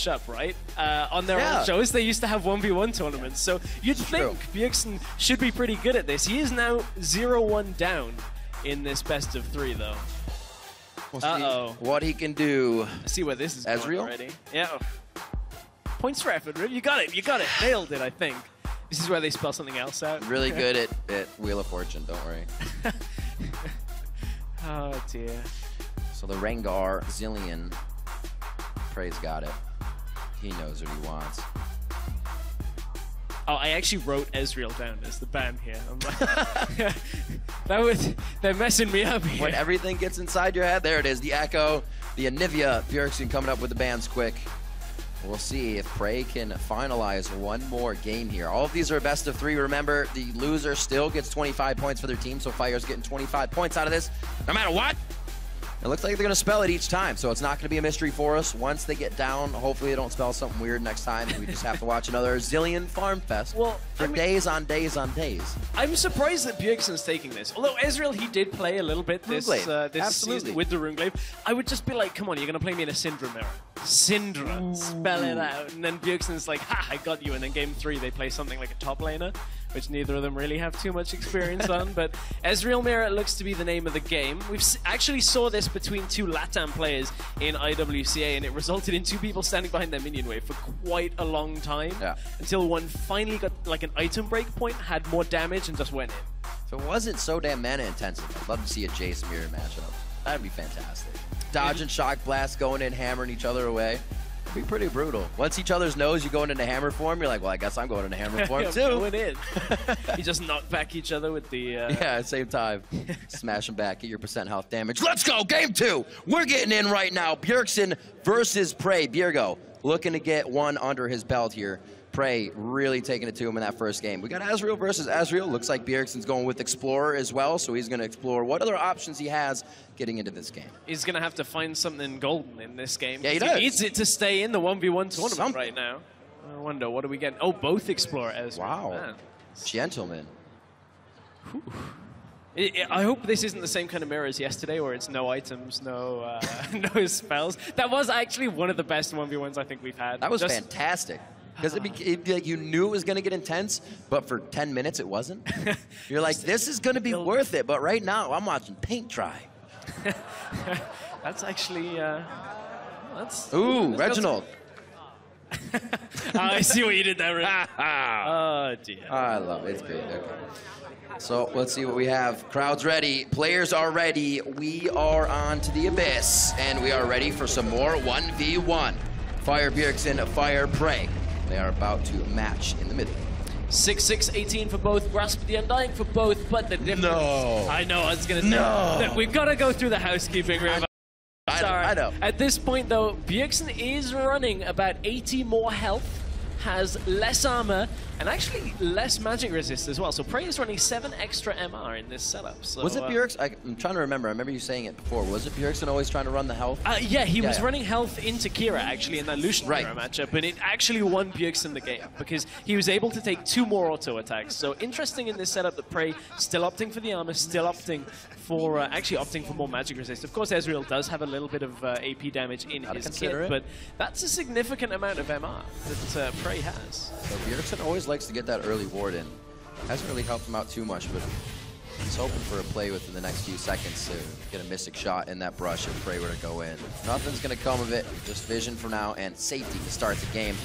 up, right? On their own shows, they used to have 1v1 tournaments, so you'd think Bjergsen should be pretty good at this. He is now 0-1 down in this best of 3, though. We'll see what he can do. I see where this is going Ezreal? already. Yeah. Points for effort. You got it. You got it. Nailed it, I think. This is where they spell something else out. Really good at Wheel of Fortune, don't worry. Oh, dear. So the Rengar, Zillion, PraY's got it. He knows what he wants. Oh, I actually wrote Ezreal down as the ban here. I'm like, they're messing me up here. When everything gets inside your head, there it is. The Echo, the Anivia, Bjergsen coming up with the bans quick. We'll see if PraY can finalize one more game here. All of these are best of 3. Remember, the loser still gets 25 points for their team, so Fire's getting 25 points out of this, no matter what. It looks like they're going to spell it each time, so it's not going to be a mystery for us. Once they get down, hopefully they don't spell something weird next time. We just have to watch another Zillion Farm Fest for days on days on days. I'm surprised that Bjergsen's taking this. Although Ezreal, he did play a little bit this season with the Runeglaive. I would just be like, come on, you're going to play me in a Syndra mirror. Syndra, spell it out. And then Bjergsen's like, ha, I got you. And then game 3, they play something like a top laner, which neither of them really have too much experience on. But Ezreal mirror looks to be the name of the game. We've actually saw this between 2 LATAM players in IWCA, and it resulted in 2 people standing behind their minion wave for quite a long time, until one finally got like an item break point, had more damage, and just went in. So it wasn't so damn mana intensive. I'd love to see a Jace mirror matchup. That'd be fantastic. Dodge and shock blast, going in, hammering each other away. It'd be pretty brutal. Once each other's knows you're going into hammer form, you're like, well, I guess I'm going into hammer form too. Going in. You just knock back each other with the... Yeah, at the same time. Smash them back, get your percent health damage. Let's go, game 2. We're getting in right now. Bjergsen versus PraY. Bjergo looking to get one under his belt here. PraY really taking it to him in that first game. We got Ezreal versus Ezreal. Looks like Bjergsen's going with Explorer as well, so he's going to explore what other options he has getting into this game. He's going to have to find something golden in this game. Yeah, he does. He needs it to stay in the 1v1 tournament right now. I wonder, what do we get? Oh, both Explorer Ezreal. Wow. Man. Gentleman. I hope this isn't the same kind of mirror as yesterday, where it's no items, no no spells. That was actually one of the best 1v1s I think we've had. That was fantastic. Because like you knew it was going to get intense, but for 10 minutes it wasn't. You're like, this is going to be worth it, but right now I'm watching paint dry. That's actually... Ooh, Reginald. I see what you did there. Oh, dear. I love it. It's great. Okay. So let's see what we have. Crowd's ready. Players are ready. We are on to the abyss, and we are ready for some more 1v1. Fire Bjergsen, Fire PraY. They are about to match in the middle. 6-6-18 for both. Grasp the Undying for both, but the difference... No. I know, I was going to say. No. We've got to go through the housekeeping. I know. At this point, though, Bjergsen is running about 80 more health, has less armor, and actually less magic resist as well. So PraY is running 7 extra MR in this setup. So, was it Bjergsen? I'm trying to remember. I remember you saying it before. Was it Bjergsen always trying to run the health? Yeah, he was running health into Kira, actually, in that Lucian Kira matchup, and it actually won Bjergsen the game, because he was able to take 2 more auto attacks. So interesting in this setup that PraY still opting for the armor, still opting for, actually opting for more magic resist. Of course, Ezreal does have a little bit of AP damage in his kit, but that's a significant amount of MR that PraY has. So Bjergsen always likes to get that early ward in. Hasn't really helped him out too much, but he's hoping for a play within the next few seconds to get a mystic shot in that brush if PraY were to go in. Nothing's going to come of it, just vision for now and safety to start the game.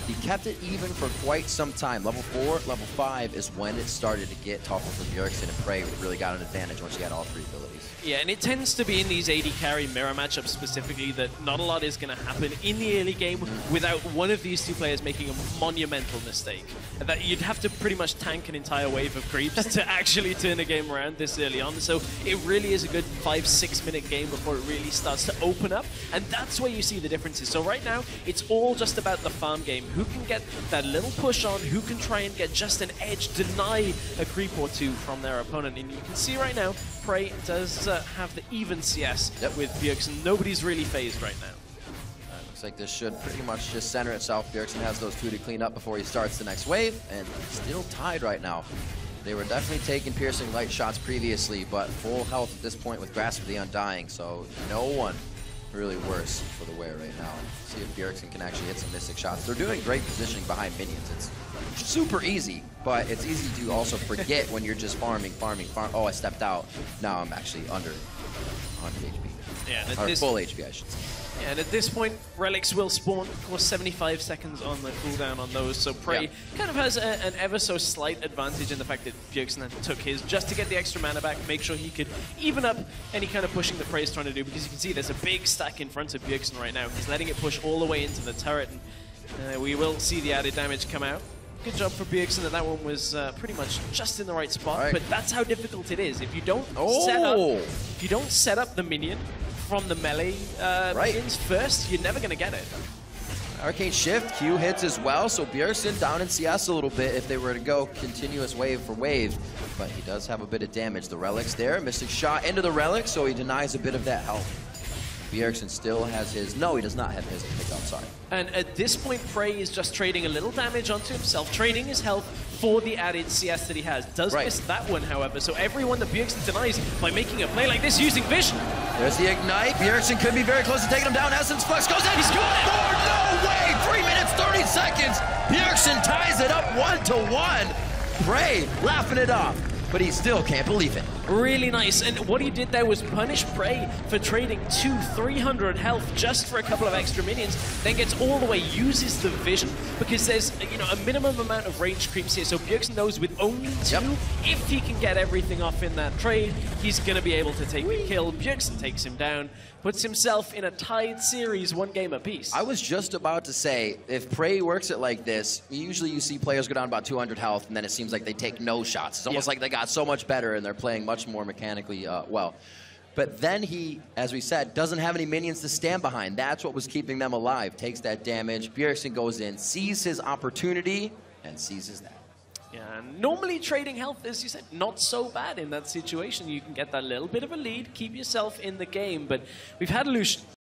He kept it even for quite some time. Level 4, level 5 is when it started to get tougher for Bjergsen, and PraY really got an advantage once he had all 3 abilities. Yeah, and it tends to be in these AD carry mirror matchups specifically that not a lot is going to happen in the early game without one of these 2 players making a monumental mistake. And that you'd have to pretty much tank an entire wave of creeps to actually turn a game around this early on. So it really is a good 5-6 minute game before it really starts to open up, and that's where you see the differences. So right now, it's all just about the farm game. Who can get that little push on, who can try and get just an edge, deny a creep or 2 from their opponent. And you can see right now, PraY does have the even CS with Bjergsen. Nobody's really phased right now. Looks like this should pretty much just center itself. Bjergsen has those 2 to clean up before he starts the next wave, and still tied right now. They were definitely taking piercing light shots previously, but full health at this point with Grasp of the Undying, so no one really worse for the Wear right now. See if Bjergsen can actually hit some Mystic shots. They're doing great positioning behind minions. It's super easy, but it's easy to also forget when you're just farming. Oh, I stepped out. Now I'm actually under 100 HP. Yeah, or full HP, I should say. Yeah, and at this point, relics will spawn. Of course, 75 seconds on the cooldown on those, so PraY kind of has an ever so slight advantage in the fact that Bjergsen took his just to get the extra mana back, make sure he could even up any kind of pushing that PraY is trying to do, because you can see there's a big stack in front of Bjergsen right now. He's letting it push all the way into the turret, and we will see the added damage come out. Good job for Bjergsen that one was pretty much just in the right spot, but that's how difficult it is. If you don't set up the minion from the melee minions first, you're never going to get it. Arcane Shift, Q hits as well, so Bjergsen down in CS a little bit if they were to go continuous wave for wave, but he does have a bit of damage. The Relic's there, Mystic shot into the Relic, so he denies a bit of that health. Bjergsen still has his, no, he does not have his pick up, sorry. And at this point, PraY is just trading a little damage onto himself, trading his health for the added CS that he has. Does miss that one, however, so everyone that Bjergsen denies by making a play like this using Vision. There's the Ignite, Bjergsen could be very close to taking him down. Essence Flux goes in, he's got it! No way! 3 minutes, 30 seconds! Bjergsen ties it up 1-1. PraY laughing it off, but he still can't believe it. Really nice, and what he did there was punish PraY for trading 300 health just for a couple of extra minions, then gets all the way, uses the Vision, because there's a minimum amount of range creeps here, so Bjergsen knows with only 2, if he can get everything off in that trade, he's going to be able to take the kill. Bjergsen takes him down, puts himself in a tied series, 1 game apiece. I was just about to say, if PraY works it like this, usually you see players go down about 200 health, and then it seems like they take no shots. It's almost like they got so much better, and they're playing much more mechanically well. But then he, as we said, doesn't have any minions to stand behind. That's what was keeping them alive. Takes that damage. Bjergsen goes in, sees his opportunity, and seizes that. Yeah, normally trading health, as you said, not so bad in that situation. You can get that little bit of a lead, keep yourself in the game. But we've had Lucian